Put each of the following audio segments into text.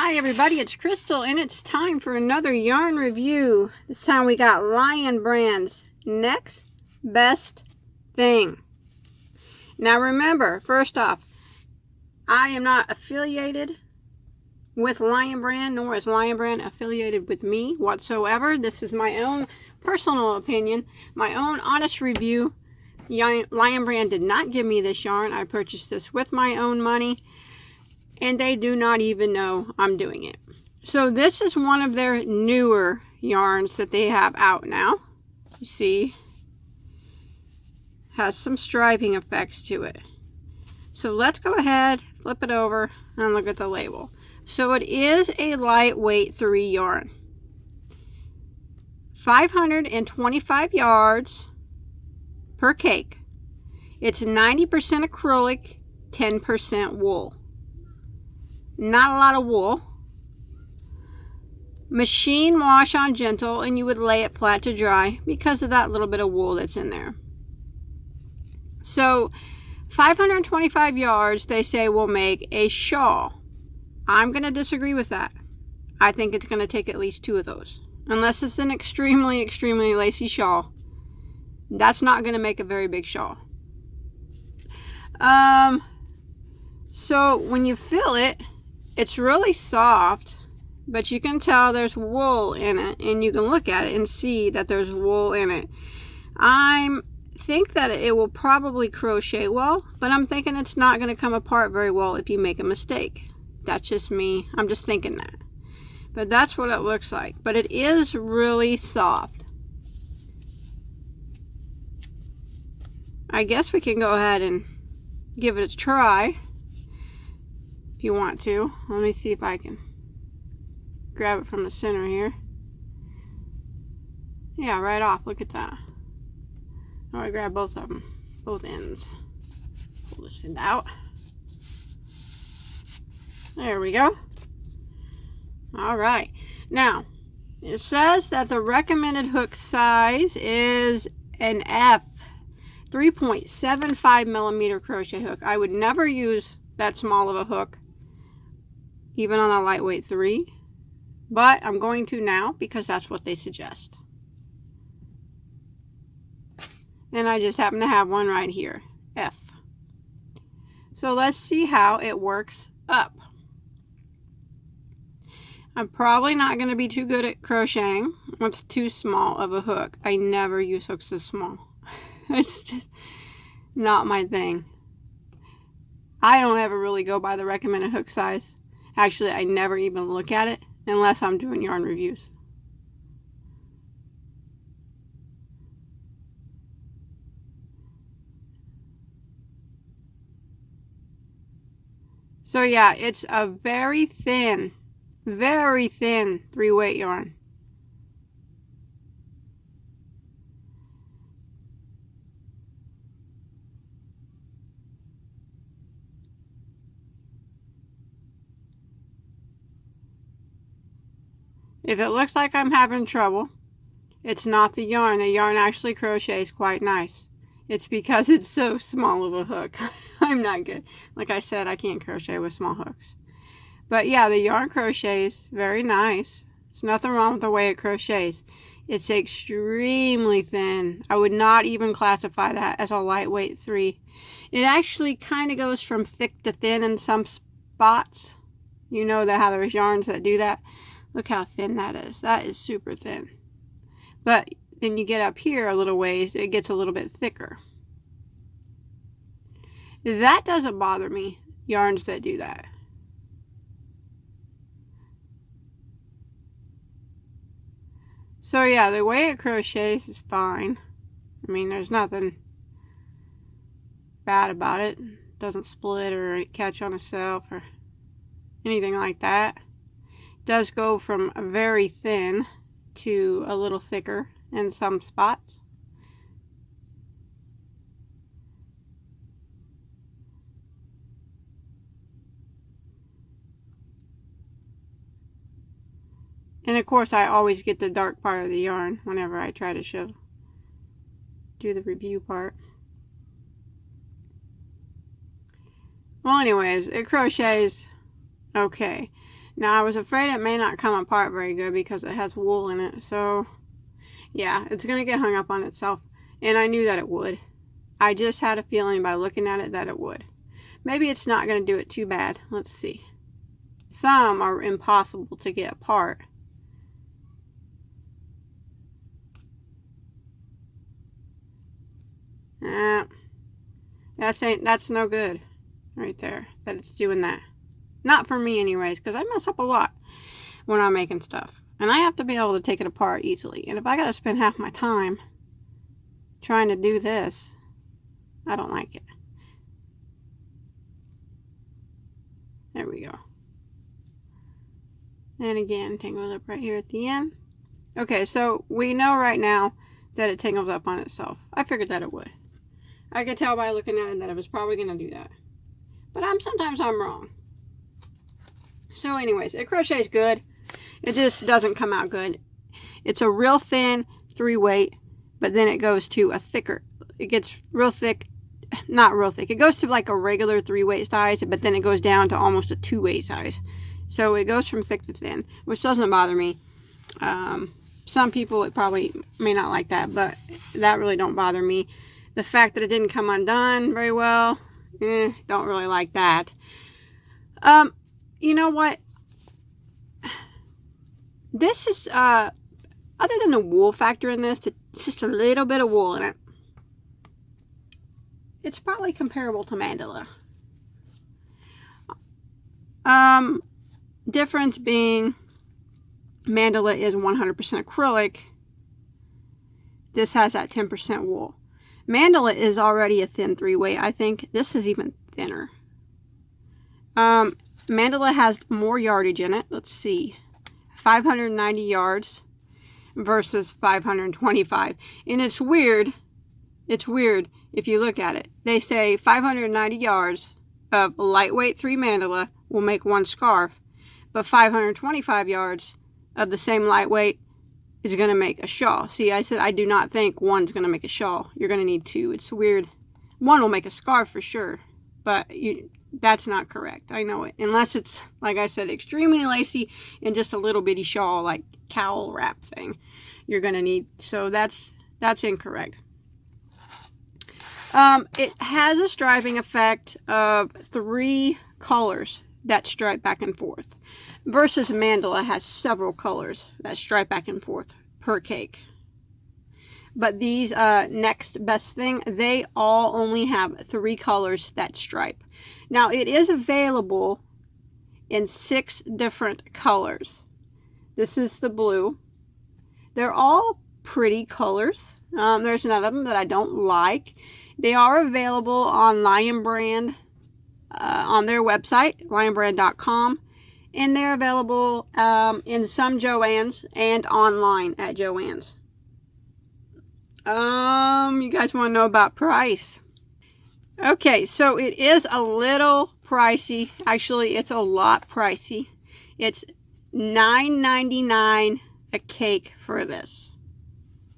Hi everybody, it's Crystal and it's time for another yarn review. This time we got Lionbrand's Next Best Thing. Now remember, first off, I am not affiliated with Lionbrand, nor is Lionbrand affiliated with me whatsoever. This is my own personal opinion, my own honest review. Lionbrand did not give me this yarn. I purchased this with my own money. And they do not even know I'm doing it. So this is one of their newer yarns that they have out now. You see, has some striping effects to it. So let's go ahead, flip it over, and look at the label. So it is a lightweight 3 yarn. 525 yards per cake. It's 90% acrylic, 10% wool. Not a lot of wool. Machine wash on gentle, and you would lay it flat to dry because of that little bit of wool that's in there. So 525 yards, they say, will make a shawl. I'm going to disagree with that. I think it's going to take at least 2 of those. Unless it's an extremely, extremely lacy shawl. That's not going to make a very big shawl. So when you feel it, it's really soft, but you can tell there's wool in it, and you can look at it and see that there's wool in it. I think that it will probably crochet well, but I'm thinking it's not going to come apart very well if you make a mistake. That's just me. I'm just thinking that. But that's what it looks like. But it is really soft. I guess we can go ahead and give it a try. If you want to. Let me see if I can grab it from the center here. Yeah, right off. Look at that. Oh, I grabbed both of them. Both ends. Pull this end out. There we go. Alright. Now, it says that the recommended hook size is an F. 3.75 millimeter crochet hook. I would never use that small of a hook, even on a lightweight 3, but I'm going to now because that's what they suggest. And I just happen to have one right here, F. So let's see how it works up. I'm probably not going to be too good at crocheting with too small of a hook. I never use hooks this small. It's just not my thing. I don't ever really go by the recommended hook size. Actually, I never even look at it unless I'm doing yarn reviews. So yeah, it's a very thin 3-weight yarn. If it looks like I'm having trouble, it's not the yarn. The yarn actually crochets quite nice. It's because it's so small of a hook. I'm not good. Like I said, I can't crochet with small hooks. But yeah, the yarn crochets very nice. There's nothing wrong with the way it crochets. It's extremely thin. I would not even classify that as a lightweight 3. It actually kind of goes from thick to thin in some spots. You know that how there's yarns that do that. Look how thin that is. That is super thin. But then you get up here a little ways, it gets a little bit thicker. That doesn't bother me, yarns that do that. So yeah, the way it crochets is fine. I mean, there's nothing bad about it. It doesn't split or catch on itself or anything like that. Does go from very thin to a little thicker in some spots. And of course I always get the dark part of the yarn whenever I try to do the review part. Well, anyways, it crochets okay. Now, I was afraid it may not come apart very good because it has wool in it. So, yeah, it's going to get hung up on itself. And I knew that it would. I just had a feeling by looking at it that it would. Maybe it's not going to do it too bad. Let's see. Some are impossible to get apart. That's no good right there, that it's doing that. Not for me anyways, because I mess up a lot when I'm making stuff. And I have to be able to take it apart easily. And if I got to spend half my time trying to do this, I don't like it. There we go. And again, tangle it up right here at the end. Okay, so we know right now that it tangles up on itself. I figured that it would. I could tell by looking at it that it was probably going to do that. But sometimes I'm wrong. So anyways, it crochets good. It just doesn't come out good. It's a real thin 3-weight, but then it goes to a thicker. It gets real thick. Not real thick. It goes to like a regular 3-weight size, but then it goes down to almost a 2-weight size. So it goes from thick to thin, which doesn't bother me. Some people it probably may not like that, but that really don't bother me. The fact that it didn't come undone very well, don't really like that. You know what? This is, other than the wool factor in this, it's just a little bit of wool in it. It's probably comparable to mandala. Difference being mandala is 100% acrylic. This has that 10% wool. Mandala is already a thin 3-weight. I think this is even thinner. Mandala has more yardage in it. Let's see. 590 yards versus 525. And it's weird. It's weird if you look at it. They say 590 yards of lightweight 3 mandala will make 1 scarf, but 525 yards of the same lightweight is going to make a shawl. See, I said I do not think one's going to make a shawl. You're going to need 2. It's weird. One will make a scarf for sure, but that's not correct. I know it. Unless it's, like I said, extremely lacy and just a little bitty shawl, like cowl wrap thing, you're going to need. So that's incorrect. It has a striping effect of 3 colors that stripe back and forth, versus mandala has several colors that stripe back and forth per cake. But these next best thing, they all only have 3 colors that stripe. Now it is available in 6 different colors. This is the blue. They're all pretty colors. There's none of them that I don't like. They are available on Lionbrand, on their website, lionbrand.com. And they're available in some Joann's and online at Joann's. You guys want to know about price? Okay, so it is a little pricey. Actually, it's a lot pricey. It's $9.99 a cake for this.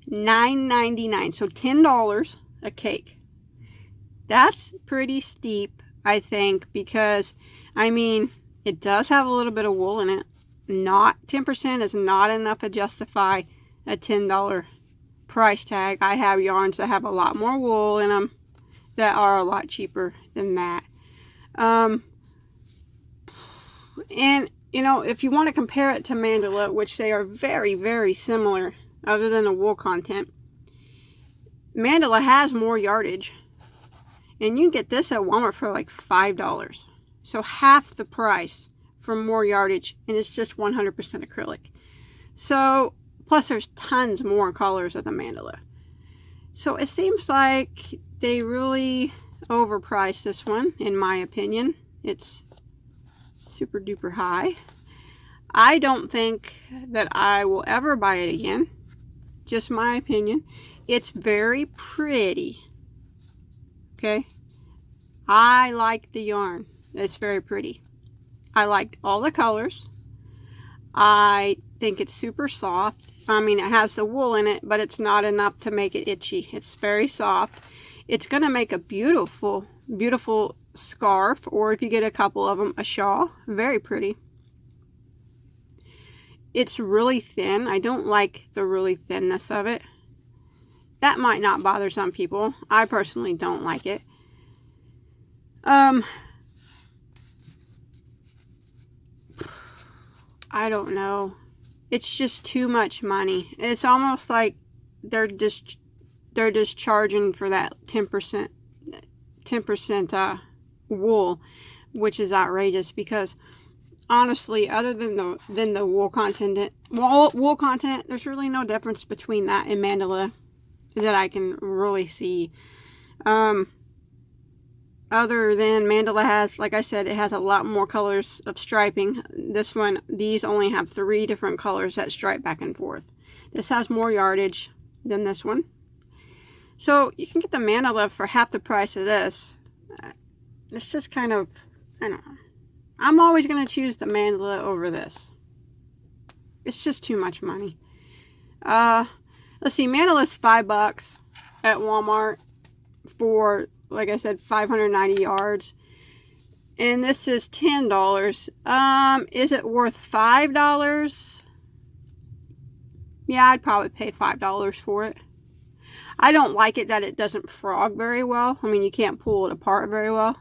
$9.99, so $10 a cake. That's pretty steep, I think, because, I mean, it does have a little bit of wool in it. Not 10% is not enough to justify a $10 price tag. I have yarns that have a lot more wool in them that are a lot cheaper than that. And, you know, if you want to compare it to mandala, which they are very, very similar, other than the wool content, mandala has more yardage. And you can get this at Walmart for like $5. So half the price for more yardage, and it's just 100% acrylic. So, plus there's tons more colors of the mandala. So it seems like they really overpriced this one, in my opinion. It's super duper high. I don't think that I will ever buy it again. Just my opinion. It's very pretty. Okay? I like the yarn. It's very pretty. I liked all the colors. I think it's super soft. I mean, it has the wool in it, but it's not enough to make it itchy. It's very soft. It's going to make a beautiful, beautiful scarf, or if you get a couple of them, a shawl. Very pretty. it's really thin. I don't like the really thinness of it. That might not bother some people. I personally don't like it. I don't know. It's just too much money. It's almost like they're just charging for that 10% wool, which is outrageous, because honestly, other than the wool content, there's really no difference between that and mandala that I can really see. Other than mandala has, like I said, it has a lot more colors of striping. These only have 3 different colors that stripe back and forth. This has more yardage than this one. So you can get the mandala for half the price of this. It's just kind of, I don't know. I'm always going to choose the mandala over this. It's just too much money. Let's see, mandala's $5 at Walmart for, like I said, 590 yards. And this is $10. Is it worth $5? Yeah, I'd probably pay $5 for it. I don't like it that it doesn't frog very well. I mean, you can't pull it apart very well.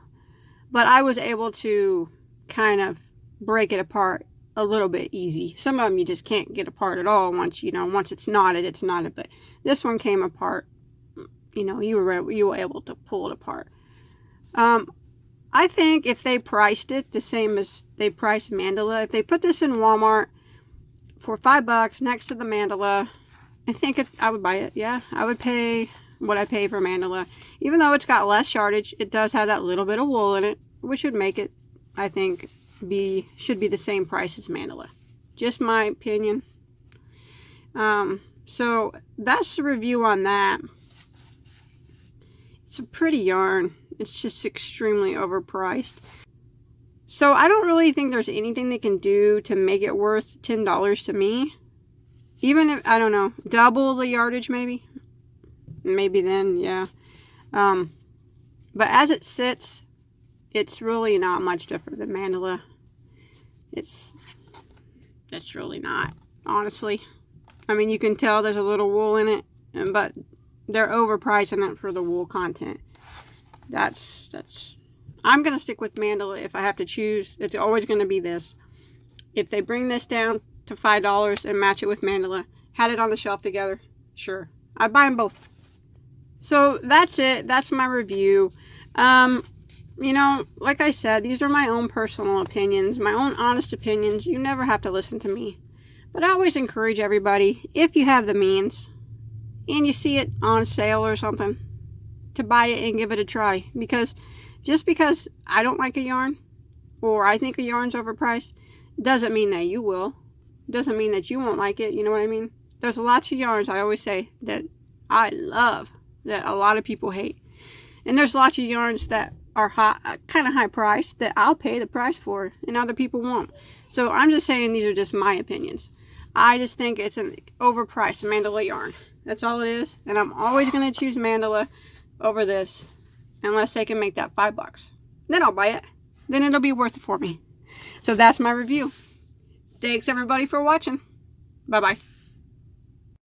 But I was able to kind of break it apart a little bit easy. Some of them you just can't get apart at all once it's knotted, it's knotted. But this one came apart. You know, you were able to pull it apart. I think if they priced it the same as they priced mandala, if they put this in Walmart for $5 next to the mandala, I think I would buy it. Yeah, I would pay what I pay for mandala. Even though it's got less yardage, it does have that little bit of wool in it, which would make it, I think, should be the same price as mandala. Just my opinion. So that's the review on that. It's a pretty yarn. It's just extremely overpriced. So I don't really think there's anything they can do to make it worth $10 to me. Even if, I don't know, double the yardage maybe. Maybe then, yeah. But as it sits, it's really not much different than mandala. It's really not, honestly. I mean, you can tell there's a little wool in it, but they're overpricing it for the wool content. I'm going to stick with mandala if I have to choose. It's always going to be this. If they bring this down to $5 and match it with mandala, had it on the shelf together, sure. I'd buy them both. So that's it. That's my review. You know, like I said, these are my own personal opinions, my own honest opinions. You never have to listen to me. But I always encourage everybody, if you have the means and you see it on sale or something, to buy it and give it a try. Because just because I don't like a yarn, or I think a yarn's overpriced, doesn't mean that you will. Doesn't mean that you won't like it. You know what I mean? There's lots of yarns, I always say, that I love, that a lot of people hate. And there's lots of yarns that are kind of high priced that I'll pay the price for and other people won't. So I'm just saying these are just my opinions. I just think it's an overpriced mandala yarn. That's all it is. And I'm always going to choose mandala over this unless they can make that $5. Then I'll buy it. Then it'll be worth it for me. So that's my review. Thanks everybody for watching. Bye-bye.